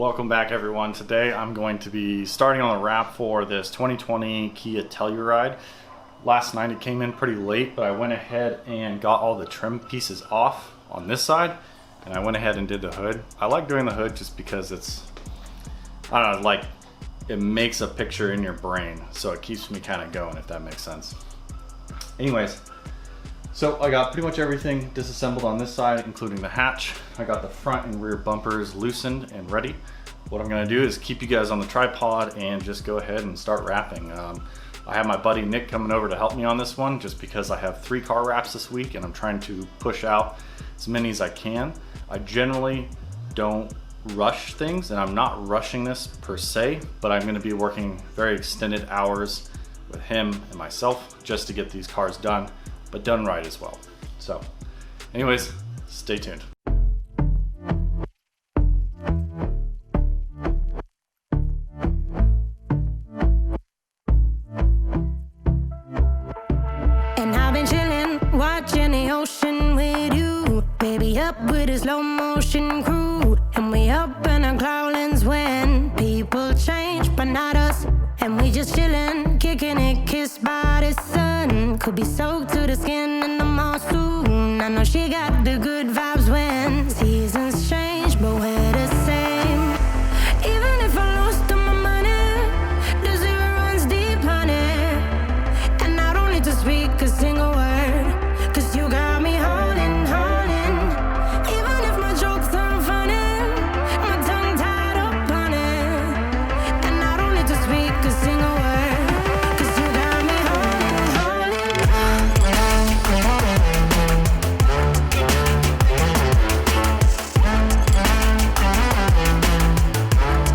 Welcome back, everyone. Today I'm going to be starting on the wrap for this 2020 Kia Telluride. Last night it came in pretty late, but I went ahead and got all the trim pieces off on this side, and I went ahead and did the hood. I like doing the hood just because it's, I don't know, like it makes a picture in your brain, so it keeps me kind of going, if that makes sense. Anyways, so I got pretty much everything disassembled on this side, including the hatch. I got the front and rear bumpers loosened and ready. What I'm gonna do is keep you guys on the tripod and just go ahead and start wrapping. I have my buddy Nick coming over to help me on this one just because I have 3 car wraps this week and I'm trying to push out as many as I can. I generally don't rush things, and I'm not rushing this per se, but I'm gonna be working very extended hours with him and myself just to get these cars done, but done right as well. So anyways, stay tuned. And I've been chillin', watching the ocean with you, baby, up with a slow motion crew. And we up in our cloudlands when people change, but not us. And we just chillin', kicking it, kissed by the sun. Could be soaked to the skin in the mall soon. I know she got the good vibes when seasons change, but we're the same. Even if I lost all my money, the zero runs deep, honey. And I don't need to speak a single word, 'cause you got me holding, holding. Even if my jokes aren't funny, my tongue tied up on it. And I don't need to speak a single word, 'cause you got me holding, holding.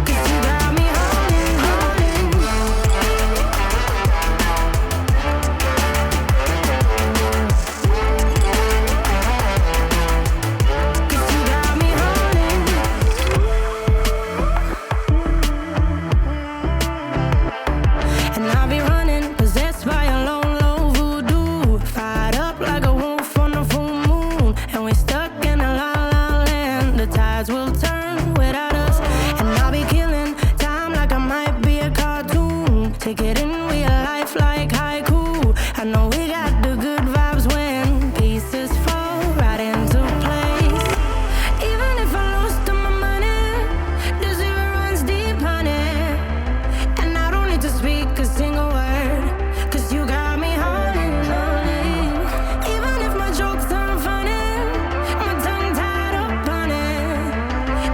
'Cause you got me holding, holding. 'Cause you got me holding. And I'll be running, possessed by a low, low voodoo. Fired up like a wolf on a full moon. And we're stuck in a la la land. The tides will turn without us. And I'll be killing time like I might be a cartoon. Take it in real life like haiku. I know we got the good vibes when pieces fall right into place. Even if I lost all my money, the zero runs deep, honey. And I don't need to speak a single word, 'cause you got me holding, holding. Even if my jokes aren't funny, my tongue tied up on it.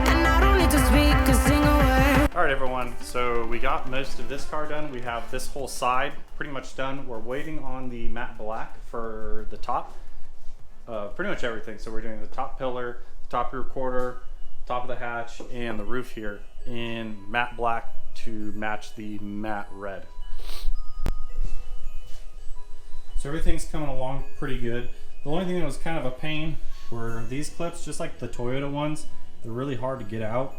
And I don't need to speak a single word. All right, everyone, so we got most of this car done. We have this whole side pretty much done. We're waiting on the matte black for the top, pretty much everything. So we're doing the top pillar, the top rear quarter, top of the hatch, and the roof here in matte black to match the matte red. So everything's coming along pretty good. The only thing that was kind of a pain were these clips, just like the Toyota ones. They're really hard to get out.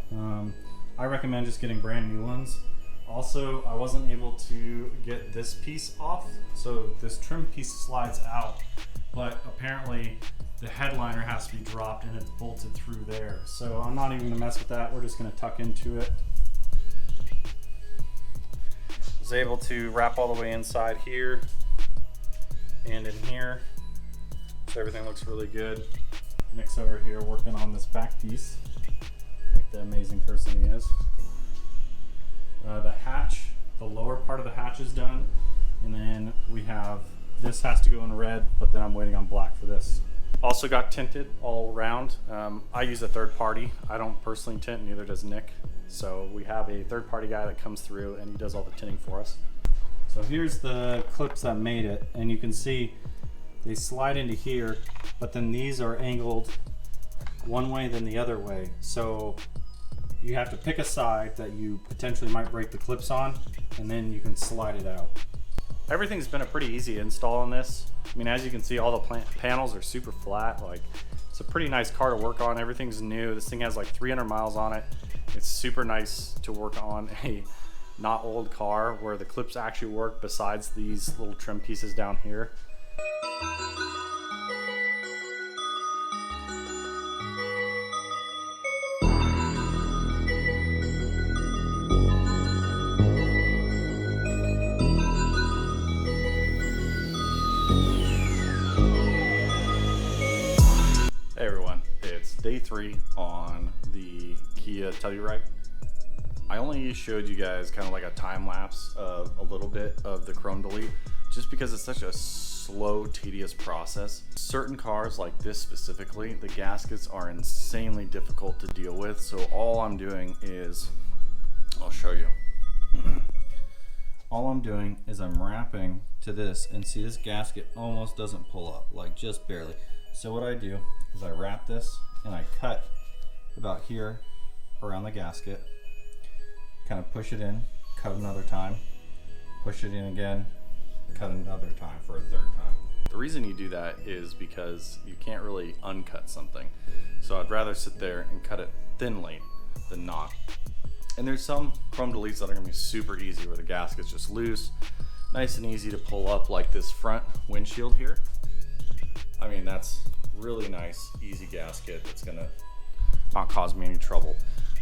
I recommend just getting brand new ones. Also, I wasn't able to get this piece off, so this trim piece slides out, but apparently the headliner has to be dropped and it's bolted through there. So I'm not even gonna mess with that. We're just gonna tuck into it. Was able to wrap all the way inside here and in here, so everything looks really good. Nick's over here working on this back piece like the amazing person he is. The hatch, the lower part of the hatch is done, and then we have, this has to go in red, but then I'm waiting on black for this. Also got tinted all around. I use a third party. I don't personally tint, neither does Nick. So we have a third party guy that comes through and he does all the tinting for us. So here's the clips that made it, and you can see they slide into here, but then these are angled one way than the other way. So you have to pick a side that you potentially might break the clips on, and then you can slide it out. Everything's been a pretty easy install on this. I mean, as you can see, all the panels are super flat. Like, it's a pretty nice car to work on. Everything's new. This thing has like 300 miles on it. It's super nice to work on a not old car where the clips actually work besides these little trim pieces down here. day 3 on the Kia Telluride. I only showed you guys kind of like a time lapse of a little bit of the chrome delete, just because it's such a slow, tedious process. Certain cars like this specifically, the gaskets are insanely difficult to deal with. So all I'm doing is, I'll show you. All I'm doing is I'm wrapping to this, and see, this gasket almost doesn't pull up, like just barely. So what I do is I wrap this and I cut about here around the gasket, kind of push it in, cut another time, push it in again, cut another time for a third time. The reason you do that is because you can't really uncut something. So I'd rather sit there and cut it thinly than not. And there's some chrome deletes that are gonna be super easy where the gasket's just loose, nice and easy to pull up, like this front windshield here. I mean, that's really nice, easy gasket that's gonna not cause me any trouble.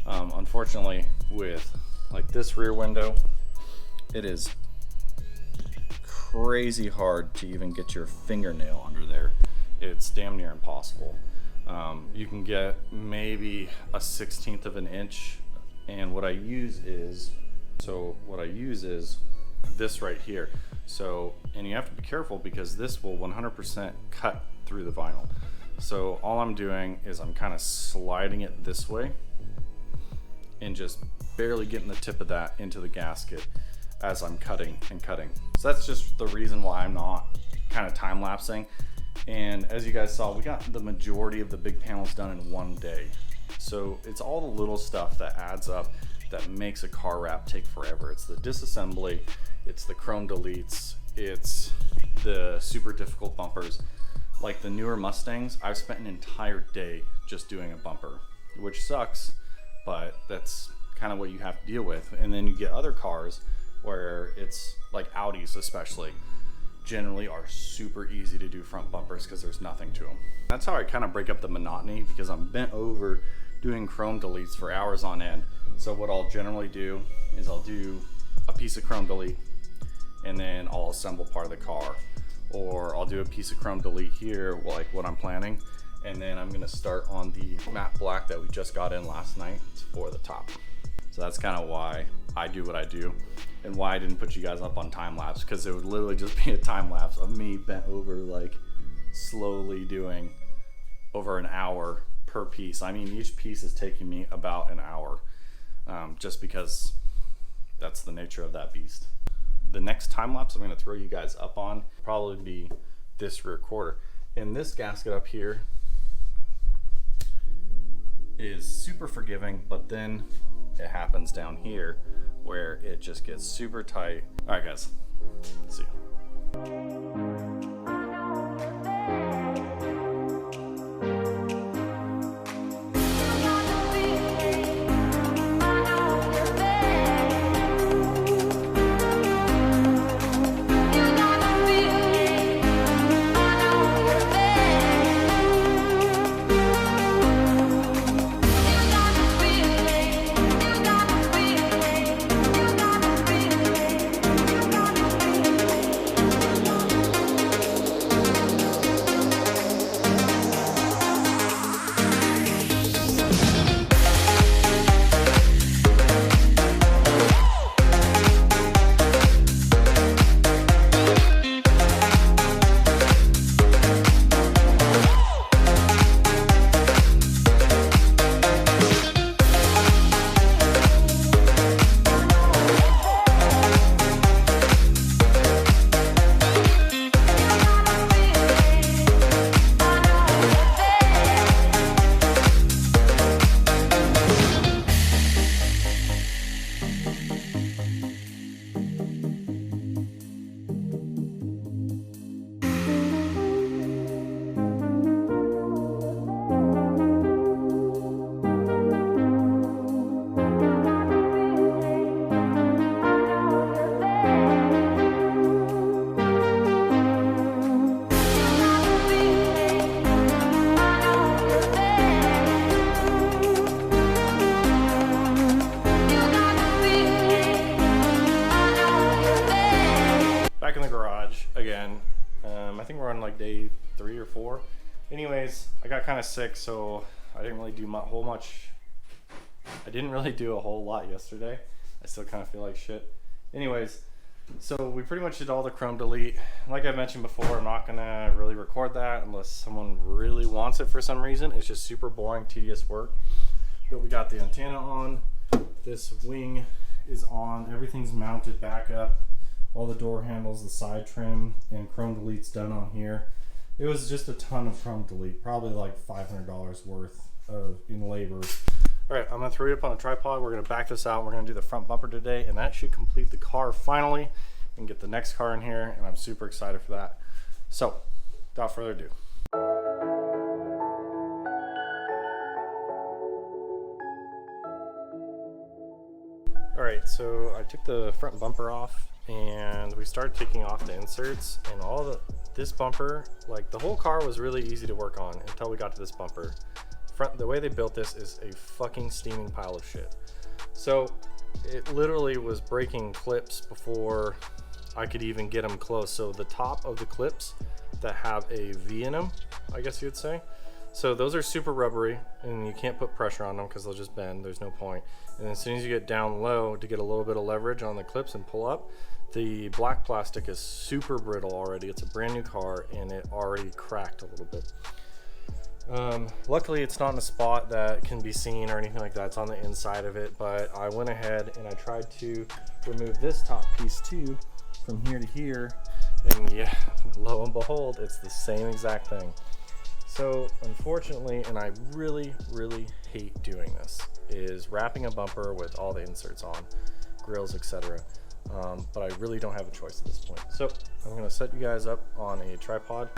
Unfortunately, with like this rear window, it is crazy hard to even get your fingernail under there. It's damn near impossible. You can get maybe a 1/16 of an inch, and what I use is this right here. So, and you have to be careful because this will 100% cut through the vinyl. So all I'm doing is I'm kind of sliding it this way and just barely getting the tip of that into the gasket as I'm cutting and cutting. So that's just the reason why I'm not kind of time lapsing. And as you guys saw, we got the majority of the big panels done in one day. So it's all the little stuff that adds up that makes a car wrap take forever. It's the disassembly, it's the chrome deletes, it's the super difficult bumpers. Like the newer Mustangs, I've spent an entire day just doing a bumper, which sucks, but that's kind of what you have to deal with. And then you get other cars where it's like Audis especially, generally are super easy to do front bumpers because there's nothing to them. That's how I kind of break up the monotony, because I'm bent over doing chrome deletes for hours on end. So what I'll generally do is I'll do a piece of chrome delete and then I'll assemble part of the car, or I'll do a piece of chrome delete here, like what I'm planning, and then I'm gonna start on the matte black that we just got in last night for the top. So that's kind of why I do what I do, and why I didn't put you guys up on time lapse, because it would literally just be a time lapse of me bent over, like slowly doing over an hour per piece. I mean, each piece is taking me about an hour, just because that's the nature of that beast. The next time lapse I'm going to throw you guys up on probably be this rear quarter. And this gasket up here is super forgiving, but then it happens down here where it just gets super tight. All right, guys, see you. I think we're on like day 3 or 4. Anyways, I got kind of sick, so I I didn't really do I didn't really do a whole lot yesterday. I still kind of feel like shit. Anyways, so we pretty much did all the chrome delete. Like I mentioned before, I'm not gonna really record that unless someone really wants it for some reason. It's just super boring, tedious work. But we got the antenna on. This wing is on. Everything's mounted back up. All the door handles, the side trim, and chrome delete's done on here. It was just a ton of chrome delete, probably like $500 worth in labor. All right, I'm gonna throw it up on a tripod. We're gonna back this out. We're gonna do the front bumper today, and that should complete the car finally and get the next car in here, and I'm super excited for that. So, without further ado. All right, so I took the front bumper off and we started taking off the inserts, and this bumper, like the whole car was really easy to work on until we got to this bumper. The way they built this is a fucking steaming pile of shit. So it literally was breaking clips before I could even get them close. So the top of the clips that have a V in them, I guess you'd say. So those are super rubbery and you can't put pressure on them because they'll just bend. There's no point. And as soon as you get down low to get a little bit of leverage on the clips and pull up, the black plastic is super brittle already. It's a brand new car and it already cracked a little bit. Luckily it's not in a spot that can be seen or anything like that. It's on the inside of it, but I went ahead and I tried to remove this top piece too from here to here, and yeah, lo and behold, it's the same exact thing. So unfortunately, and I really hate doing this, is wrapping a bumper with all the inserts on, grills, etc. But I really don't have a choice at this point. So I'm going to set you guys up on a tripod.